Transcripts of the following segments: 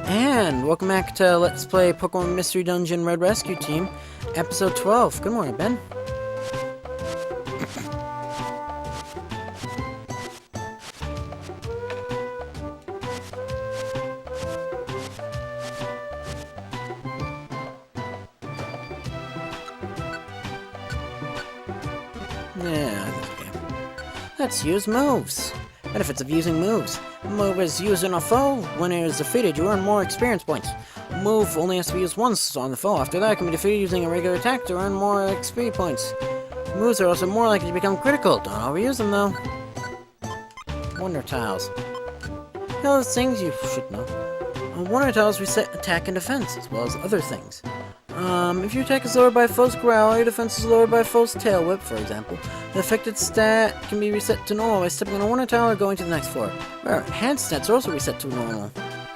And welcome back to Let's Play Pokémon Mystery Dungeon Red Rescue Team, Episode 12. Good morning, Ben. Yeah, okay. Let's use moves. Benefits of using moves. A move is used on a foe. When it is defeated, you earn more experience points. A move only has to be used once on the foe. After that, it can be defeated using a regular attack to earn more XP points. Moves are also more likely to become critical. Don't overuse them, though. Wonder Tiles. Those things you should know. Wonder Tiles reset attack and defense, as well as other things. If your attack is lowered by a foe's growl, your defense is lowered by a foe's tail whip, for example. The affected stat can be reset to normal by stepping on a Wonder Tile or going to the next floor. Where enhanced stats are also reset to normal.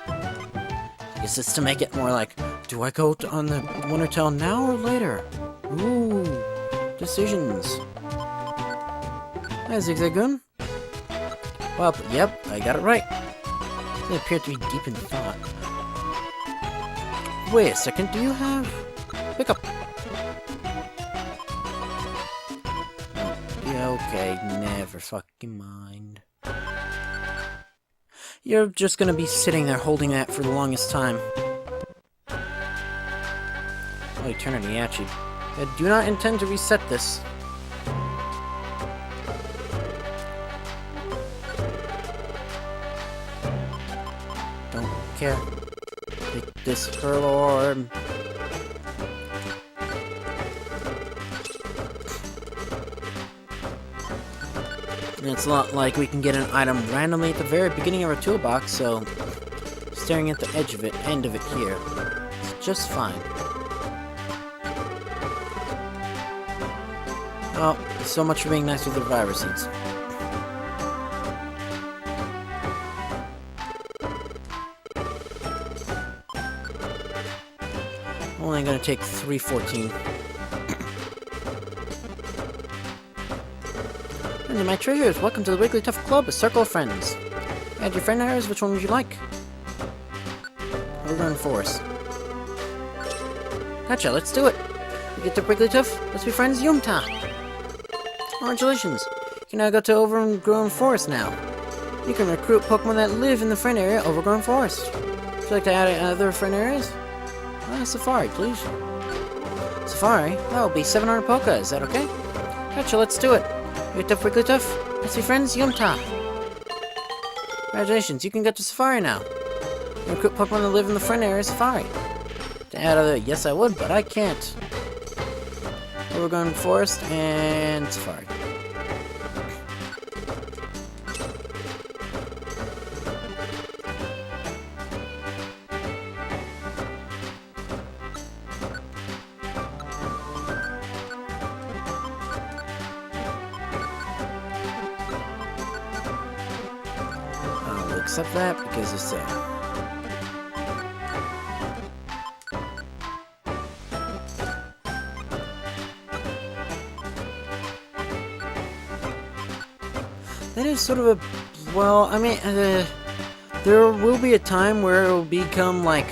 I guess it's to make it more like, do I go on the Wonder Tile now or later? Ooh, decisions. Hi, Zigzagoon. Well, yep, I got it right. They appear to be deep in thought. Wait a second, do you have... Pick up. Yeah, okay, never fucking mind. You're just gonna be sitting there holding that for the longest time. Oh, eternity, actually. I do not intend to reset this. Don't care. Take this Hurl Orb. And it's a lot like we can get an item randomly at the very beginning of our toolbox, so staring at the edge of it, end of it here, it's just fine. Oh, so much for being nice with the virus seeds. Only gonna take 314. And my treasures, welcome to the Wigglytuff Club, a circle of friends. Add your friend areas, which one would you like? Overgrown Forest. Gotcha, let's do it. We get to Wigglytuff, let's be friends, Yumta. Congratulations, you can now go to Overgrown Forest now. You can recruit Pokemon that live in the friend area, Overgrown Forest. Would you like to add other friend areas? Safari, please. Safari? That will be 700 Poké, is that okay? Gotcha, let's do it. Wigglytuff, let's be friends, Yumta. Congratulations, you can go to Safari now. You recruit Pokemon that live in the friend area, Safari. To add other, yes I would, but I can't. Overgrown Forest and Safari. Accept that because it's that is sort of a, well, I mean, there will be a time where it will become like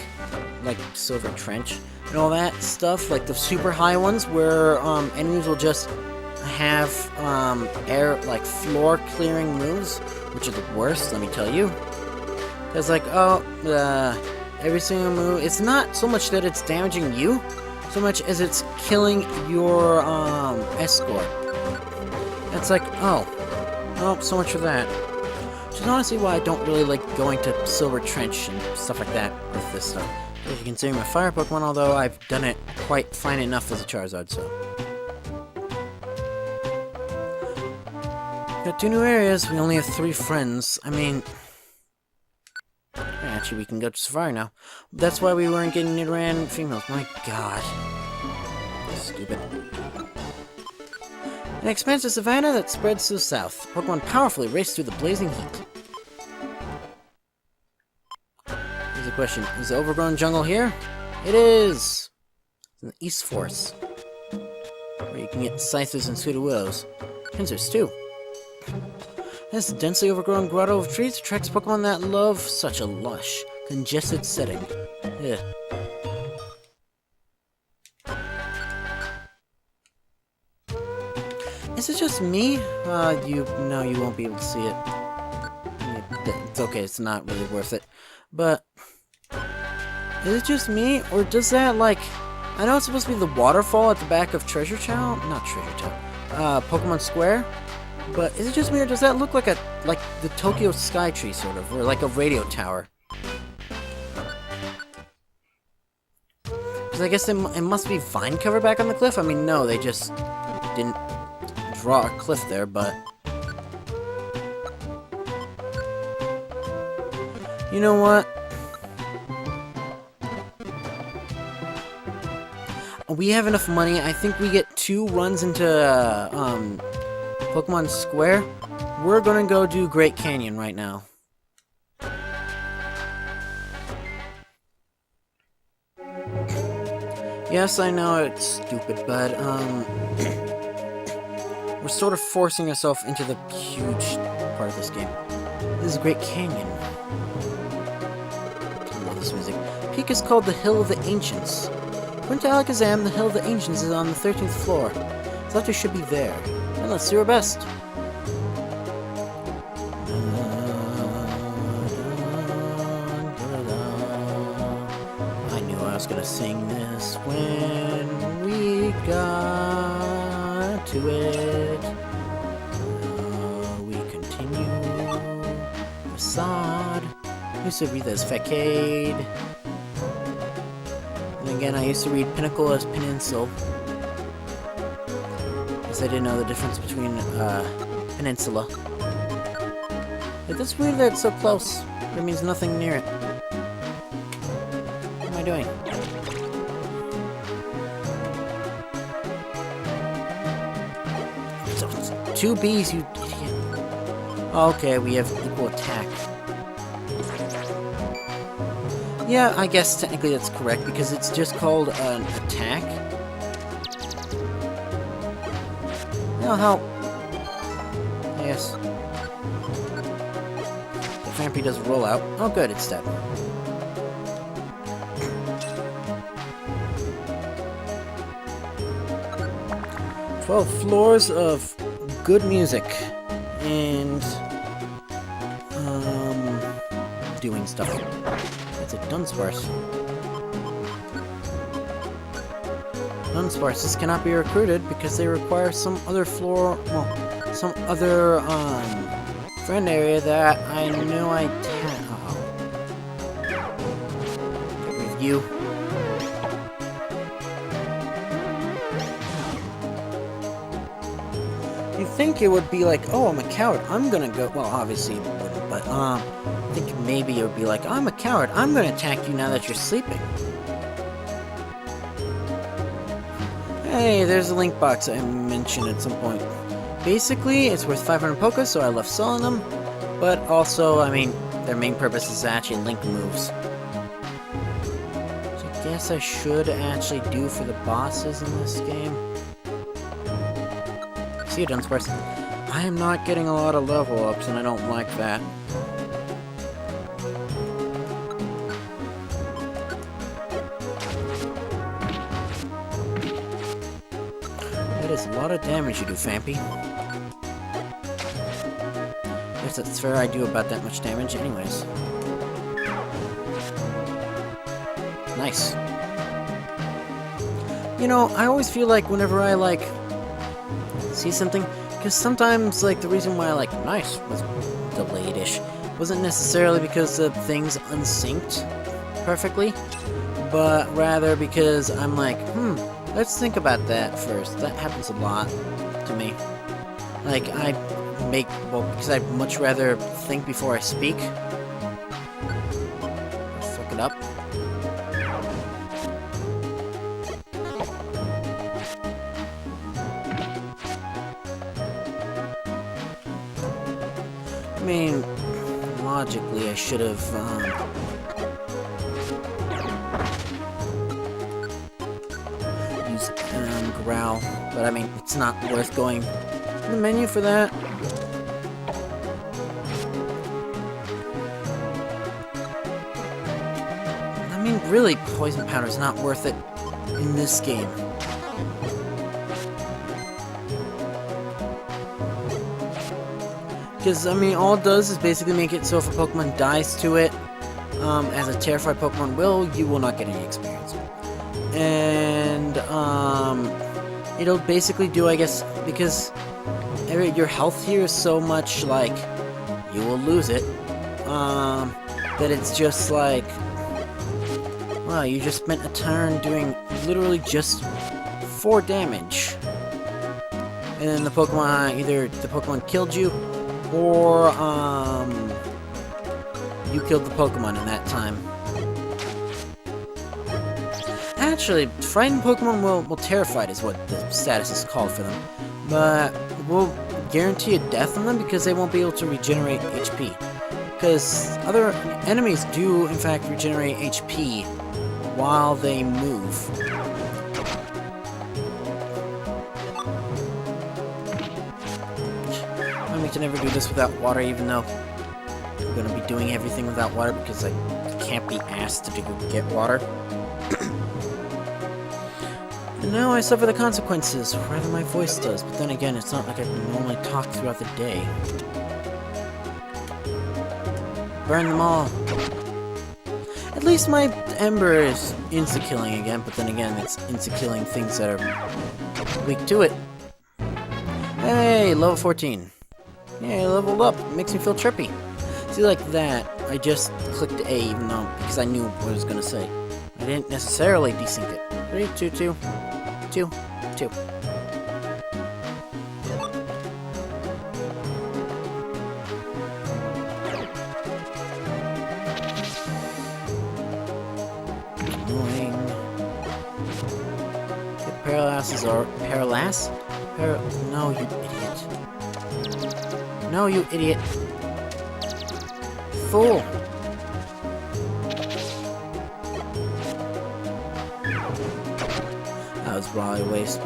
Silver Trench and all that stuff, like the super high ones where enemies will just have air, like floor clearing moves, which are the worst, let me tell you. Because, like, every single move, it's not so much that it's damaging you, so much as it's killing your, escort. It's like, oh, so much for that. Which is honestly why I don't really like going to Silver Trench and stuff like that with this stuff. If you consider my fire Pokemon, although I've done it quite fine enough as a Charizard, so. Got 2 new areas, we only have 3 friends. I mean... Actually, we can go to Safari now. That's why we weren't getting Nidoran females. My god. Stupid. An expansive savanna that spreads to the south. Pokemon powerfully race through the blazing heat. Here's the question. Is the overgrown jungle here? It is! It's in the East Forest. Where you can get Scythers and Sudowoodos. Pinsers, too. This densely overgrown grotto of trees attracts Pokemon that love such a lush, Congested setting. Ugh. Is it just me? No, you won't be able to see it. It's okay, it's not really worth it. But, is it just me? Or does that, like... I know it's supposed to be the waterfall at the back of Treasure Town? Not Treasure Town. Pokemon Square? But is it just me, or does that look like the Tokyo Sky Tree, sort of? Or like a radio tower? Because I guess it must be vine cover back on the cliff? I mean, no, they just didn't draw a cliff there, but... You know what? We have enough money. I think we get 2 runs into Pokemon Square. We're gonna go do Great Canyon right now. Yes, I know it's stupid, but we're sort of forcing ourselves into the huge part of this game. This is Great Canyon. I love this music. Peak is called the Hill of the Ancients. According to Alakazam, the Hill of the Ancients is on the 13th floor. Selector should be there. And let's do our best. I knew I was gonna sing this when we got to it. We continue. Facade. Used to read as Facade. Again, I used to read Pinnacle as Peninsula. Because I didn't know the difference between Peninsula. But that's weird that it's so close. That means nothing near it. What am I doing? So it's 2 Bs, you idiot. Okay, we have equal attack. Yeah, I guess technically that's correct, because it's just called an attack. That'll help. Yes. The Vampy does roll out. Oh good, it's dead. "12 floors of good music and doing stuff." It's a Dunsparce. Dunsparces cannot be recruited because they require some other floor, well, some other, friend area that I know I can. Get rid of you. You'd think it would be like, oh, I'm a coward, I'm gonna go, well, obviously it wouldn't, but, I think maybe it would be like, I'm a coward, I'm gonna attack you now that you're sleeping. Hey, there's a link box I mentioned at some point. Basically, it's worth 500 Poké, so I love selling them, but also, I mean, their main purpose is actually link moves. So I guess I should actually do for the bosses in this game. See you, Dunsparce. I am not getting a lot of level ups, and I don't like that. That is a lot of damage you do, Vampy. Guess that's fair, I do about that much damage anyways. Nice. You know, I always feel like whenever I, like, see something, because sometimes, like, the reason why I like nice was delayed-ish wasn't necessarily because the things unsynced perfectly, but rather because I'm like, let's think about that first. That happens a lot to me. Like, because I'd much rather think before I speak. Fuck it up. I mean, logically, I should have, used, Growl, but I mean, it's not worth going to the menu for that. mean, really, poison powder is not worth it in this game. Because, I mean, all it does is basically make it so if a Pokemon dies to it, as a terrified Pokemon will, you will not get any experience. And, it'll basically do, I guess, because your health here is so much, like, you will lose it, that it's just like, wow, you just spent a turn doing literally just 4 damage. And then the Pokemon, either the Pokemon killed you, or, you killed the Pokemon in that time. Actually, frightened Pokemon will terrified is what the status is called for them. But we'll guarantee a death on them because they won't be able to regenerate HP. Because other enemies do, in fact, regenerate HP while they move. I can never do this without water, even though I'm going to be doing everything without water because I can't be asked to get water. And now I suffer the consequences, or rather my voice does, but then again, it's not like I normally talk throughout the day. Burn them all. At least my Ember is insta-killing again, but then again, it's insta-killing things that are weak to it. Hey, level 14. Yeah, I leveled up. It makes me feel trippy. See, like that, I just clicked A, even though, because I knew what I was going to say. I didn't necessarily desync it. 3, 2, 2, 2, 2. Annoying. The paralysis are... Paralysis? No, you idiot. No, you idiot. Fool. That was probably a waste.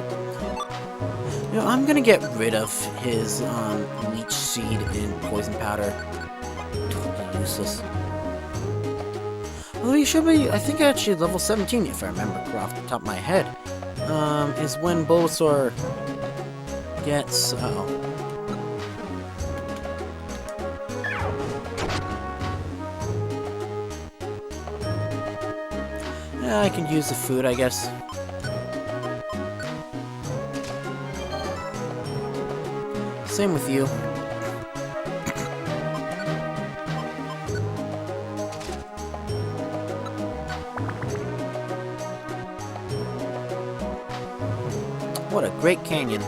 You know, I'm gonna get rid of his leech seed and poison powder. Totally useless. Although he should be, I think actually level 17 if I remember off the top of my head. Is when Bulbasaur gets yeah, I can use the food, I guess. Same with you. What a great canyon.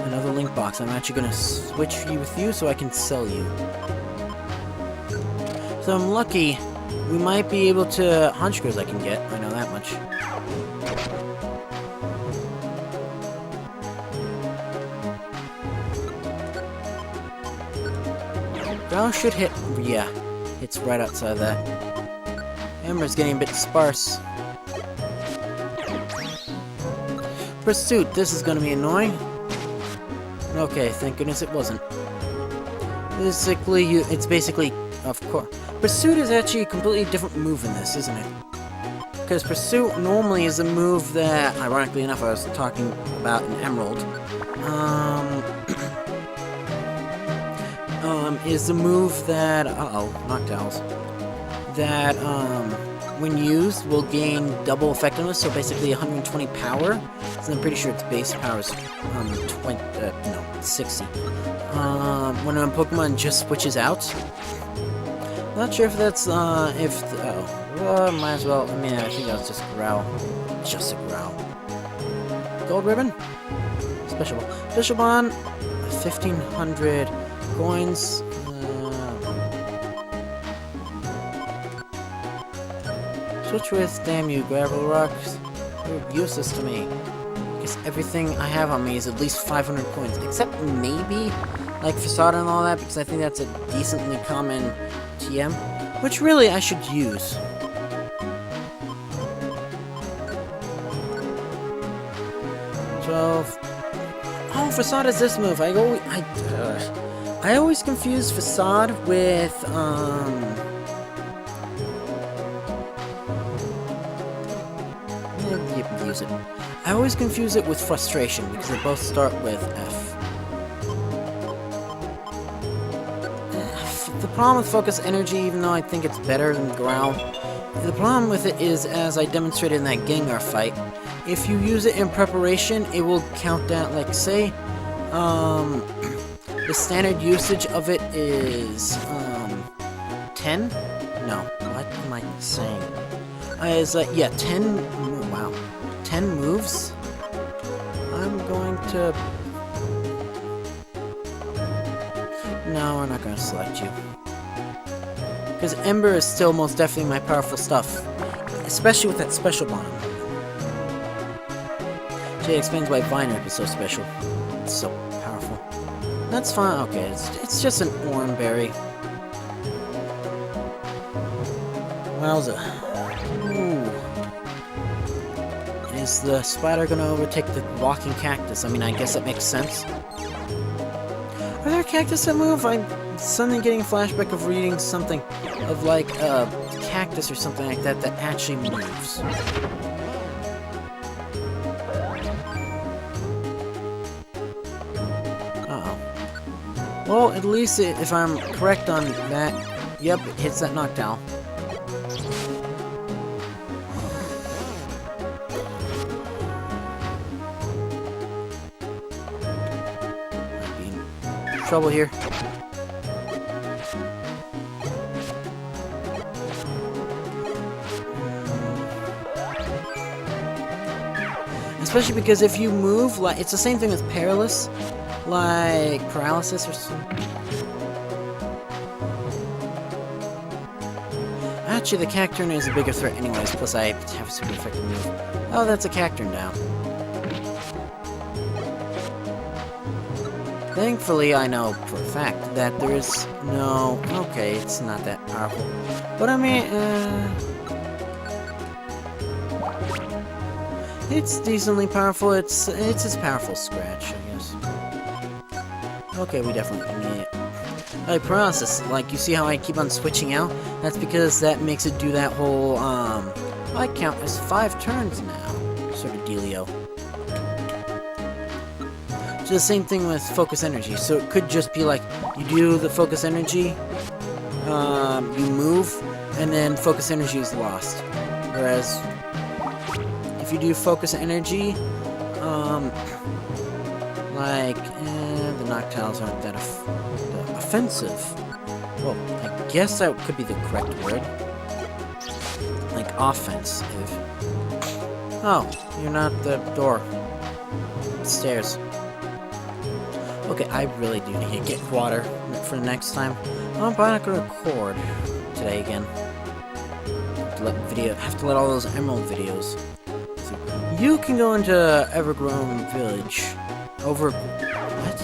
Another link box. I'm actually going to switch with you so I can sell you. So I'm lucky. We might be able to... Honchkers I can get. I know that much. Ground should hit... Yeah. It's right outside of that. Ember's getting a bit sparse. Pursuit. This is going to be annoying. Okay, thank goodness it wasn't. Basically, it's basically... Of course. Pursuit is actually a completely different move in this, isn't it? Because Pursuit normally is a move that, ironically enough, I was talking about in Emerald. Is the move that... Uh-oh, Noctowls. That, when used, will gain double effectiveness, so basically 120 power. So I'm pretty sure its base power is, 60. When a Pokemon just switches out. Not sure if that's, might as well, I mean, I think that was just Growl. Just a Growl. Gold Ribbon? Special Bond. Special Bond, 1,500 coins. Switch with, damn you, Gravel Rocks. You're useless to me. I guess everything I have on me is at least 500 coins, except maybe, like, Facade and all that, because I think that's a decently common TM, which really I should use. Oh, Facade is this move. I always confuse Facade with You use it. I always confuse it with frustration because they both start with F. The problem with focus energy, even though I think it's better than growl, the problem with it is, as I demonstrated in that Gengar fight, if you use it in preparation, it will count down, like, say, the standard usage of it is, 10? No, what am I saying? Is, yeah, 10, wow, 10 moves? I'm going to... No, we're not going to select you. Because Ember is still most definitely my powerful stuff. Especially with that special bond. Jay explains why Vine Rip is so special. It's so powerful. That's fine. Okay, it's just an Oranberry. Wowza. Ooh. Is the spider gonna overtake the walking cactus? I mean, I guess that makes sense. Are there cactus that move? I'm suddenly getting a flashback of reading something of like a cactus or something like that that actually moves. Uh-oh. Well, at least if I'm correct on that, yep, it hits that knockdown. Might be in trouble here. Especially because if you move, like, it's the same thing with Paralysis, like Paralysis or something. Actually, the Cacturne is a bigger threat anyways, plus I have a super effective move. Oh, that's a Cacturne down. Thankfully, I know for a fact that there is no... Okay, it's not that powerful. But I mean, it's decently powerful. It's as powerful as Scratch, I guess. Okay, we definitely need it. Like Paralysis, like you see how I keep on switching out? That's because that makes it do that whole I count as 5 turns now, sort of dealio. So the same thing with Focus Energy. So it could just be like you do the Focus Energy, you move, and then Focus Energy is lost. Whereas if you do Focus Energy, like, the Noctiles aren't that offensive. Well, I guess that could be the correct word. Like, offensive. Oh, you're not the door. Stairs. Okay, I really do need to get water for the next time. I'm probably not going to record today again. Have to let all those Emerald videos. You can go into Evergrown Village. What?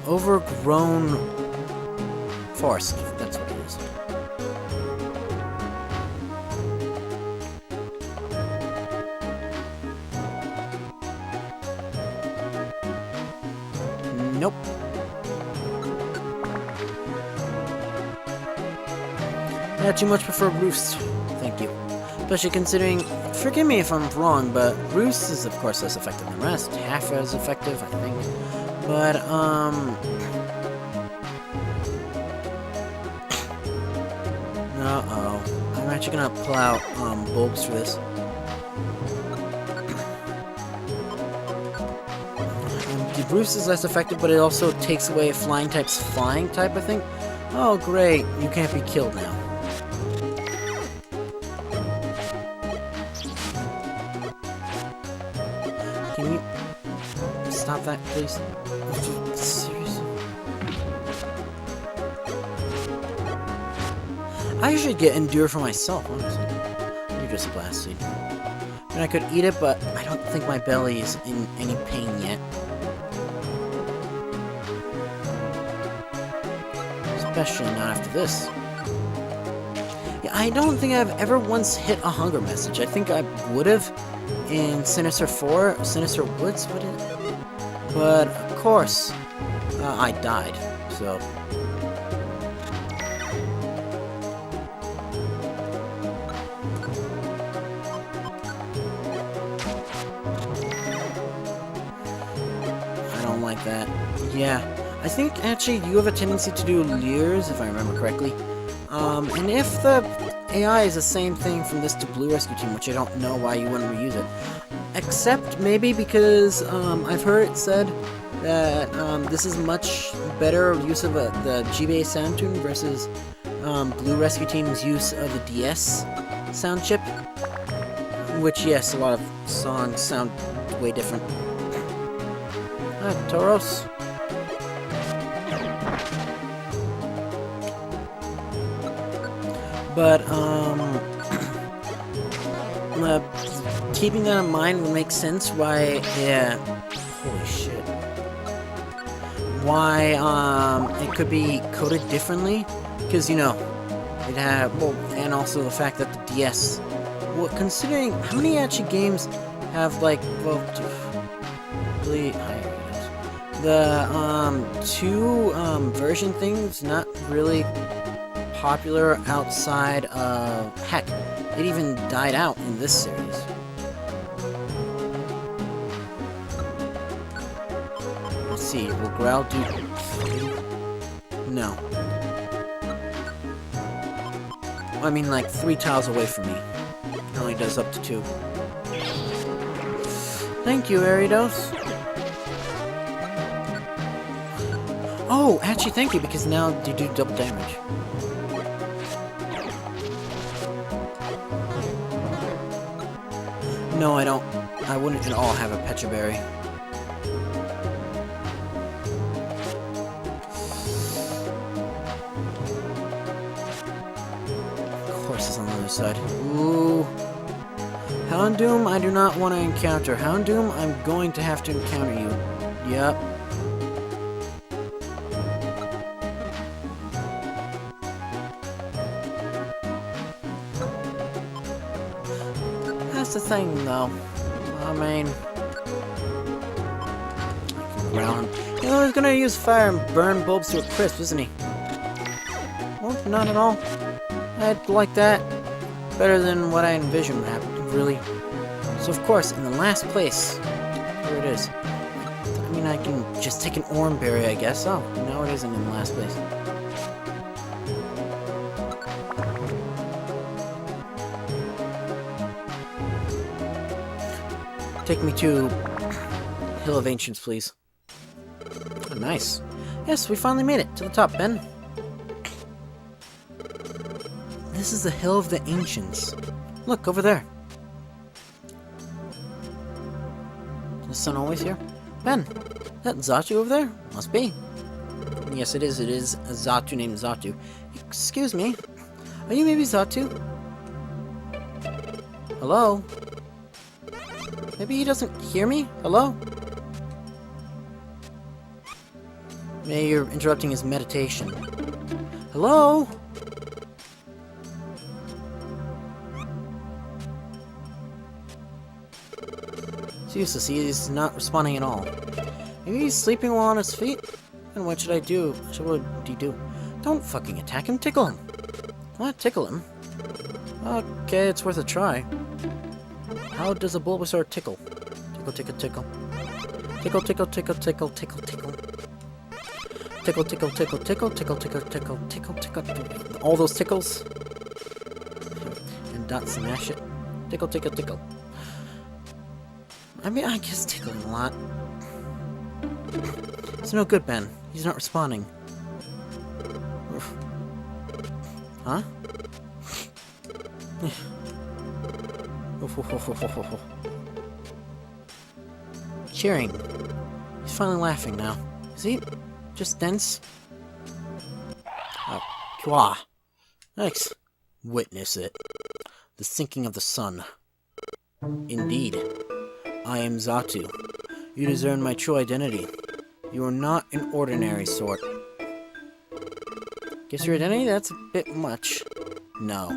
Overgrown Forest. That's what it is. Nope. I too much prefer Roost. Thank you. Especially considering, forgive me if I'm wrong, but Roost is of course less effective than Rest. Half as effective, I think. But, uh-oh. I'm actually gonna pull out, bulbs for this. The Roost is less effective, but it also takes away Flying type's Flying type, I think. Oh, great. You can't be killed now. Can you stop that, please? Seriously? I should get Endure for myself, honestly. You're just a Blast Seed. And I could eat it, but I don't think my belly is in any pain yet. Especially not after this. Yeah, I don't think I've ever once hit a hunger message. I think I would have in Sinister 4, Sinister Woods, but of course, I died, so. that. Yeah, I think actually you have a tendency to do leers, if I remember correctly. And if the AI is the same thing from this to Blue Rescue Team, which I don't know why you wouldn't reuse it. Except maybe because I've heard it said that this is much better use of the GBA sound tune versus Blue Rescue Team's use of the DS sound chip. Which, yes, a lot of songs sound way different. Ah, Tauros. But, keeping that in mind would make sense why, yeah, holy shit. Why, it could be coded differently, because, you know, it had, well, and also the fact that the DS, well, considering how many actually games have, like, well, really, the, two, version things not really popular outside of, heck, it even died out in this series. Let's see, will Growl do 3? No. I mean, like, 3 tiles away from me. It only does up to 2. Thank you, Aridos. Oh, actually, thank you, because now you do double damage. No, I don't. I wouldn't at all have a Pecha Berry. Of course, it's on the other side. Ooh. Houndoom, I do not want to encounter. Houndoom, I'm going to have to encounter you. Yep. That's the thing, though. I mean, ground. You know, he's gonna use fire and burn bulbs to a crisp, isn't he? Well, not at all. I'd like that better than what I envisioned would happen, really. So, of course, in the last place, here it is. I mean, I can just take an Oran Berry, I guess. Oh, no, it isn't in the last place. Take me to Hill of Ancients, please. Oh, nice. Yes, we finally made it to the top, Ben. This is the Hill of the Ancients. Look, over there. Is the sun always here? Ben, that Xatu over there? Must be. Yes, it is. It is a Xatu named Xatu. Excuse me. Are you maybe Xatu? Hello? Maybe he doesn't hear me? Hello? Maybe you're interrupting his meditation. Hello? It's useless. He's not responding at all. Maybe he's sleeping while on his feet? And what should I do? What would he do? Don't fucking attack him. Tickle him. What? Tickle him? Okay, it's worth a try. How does a Bulbasaur tickle? Tickle, tickle, tickle. Tickle, tickle, tickle, tickle, tickle, tickle. Tickle, tickle, tickle, tickle, tickle, tickle, tickle, tickle, tickle. All those tickles. And dot smash it. Tickle, tickle, tickle. I mean, I guess tickling a lot. It's no good, Ben. He's not responding. Huh? Cheering. He's finally laughing now. Is he just dense? Oh, Kua. Thanks. Witness it. The sinking of the sun. Indeed. I am Xatu. You discern my true identity. You are not an ordinary sort. Guess your identity? That's a bit much. No,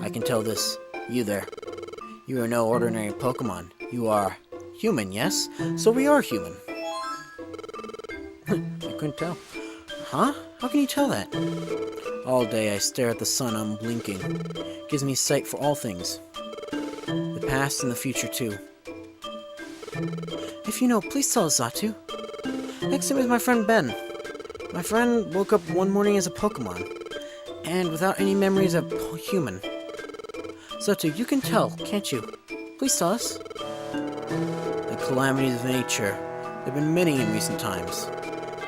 I can tell this. You there. You are no ordinary Pokemon. You are human, yes? So we are human. I couldn't tell. Huh? How can you tell that? All day I stare at the sun unblinking. Gives me sight for all things. The past and the future, too. If you know, please tell us, Xatu. Next to me is my friend Ben. My friend woke up one morning as a Pokemon, and without any memories of human. So too, you can tell, can't you? Please tell us. The calamities of nature. There have been many in recent times.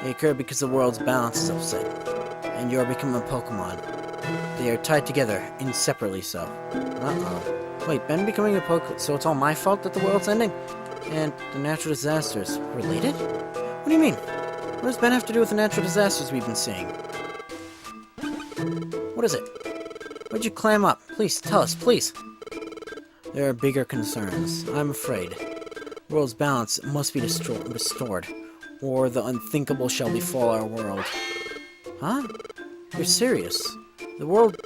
They occur because the world's balance is upset, and you are becoming a Pokemon. They are tied together, inseparably so. Uh-oh. Wait, Ben becoming a Pokemon, so it's all my fault that the world's ending? And the natural disasters related? What do you mean? What does Ben have to do with the natural disasters we've been seeing? What is it? Why'd you clam up? Please, tell us, please. There are bigger concerns, I'm afraid. The world's balance must be restored, or the unthinkable shall befall our world. Huh? You're serious? The world,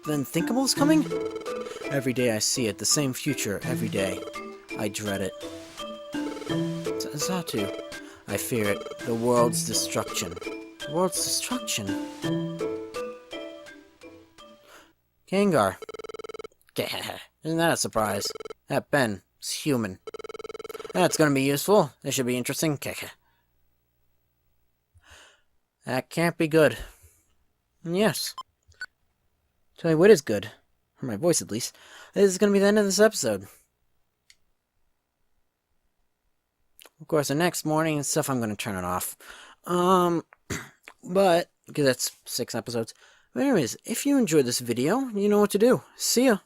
the unthinkable is coming? Every day I see it, the same future, every day. I dread it. Zatu, I fear it. The world's destruction. The world's destruction? Gengar. Isn't that a surprise? That Ben is human. That's gonna be useful. This should be interesting. That can't be good. Yes. Tell you what is good. For my voice, at least. This is gonna be the end of this episode. Of course, the next morning and stuff, I'm gonna turn it off. But, because that's 6 episodes. But anyways, if you enjoyed this video, you know what to do. See ya!